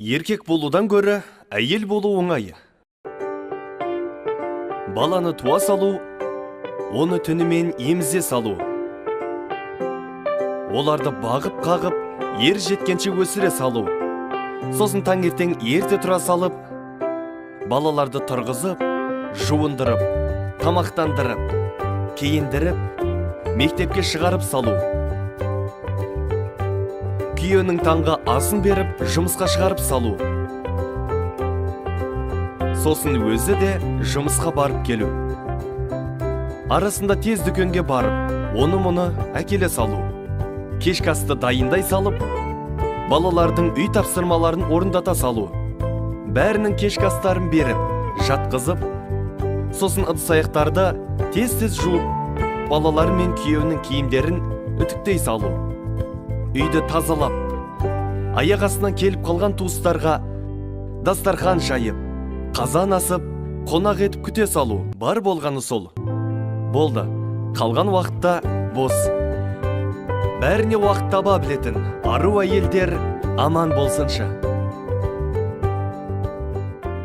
Еркек болудан көрі, әйел болу оңайы. Баланы туа салу, оны түнімен емзе салу. Оларды бағып-қағып, ер жеткенше өсіре салу. Сосын таңертең ерте тұра салып, балаларды тұрғызып, жуындырып, тамақтандырып, киіндіріп, мектепке шығарып салу. Күйеуінің таңға асын беріп, жұмысқа шығарып салу. Сосын өзі де жұмысқа барып келу. Арасында тез дүкенге барып, оны-мұны әкеле салу. Кешкі асты дайындай салып, балалардың үй тапсырмаларын орындата салу. Бәрінің кешкі астарын беріп, жатқызып, сосын ыдыс-аяқтарды тез-тез жуып, балалар мен күйеуінің киімдерін үтіктей салу. Үйді тазалап, аяқ астынан келіп қалған туыстарға дастархан жайып, қазан асып, қонақ етіп күте салу. Бар болғаны сол. Болды, қалған уақытта бос. Бәріне уақыт таба білетін ару әйелдер аман болсыншы.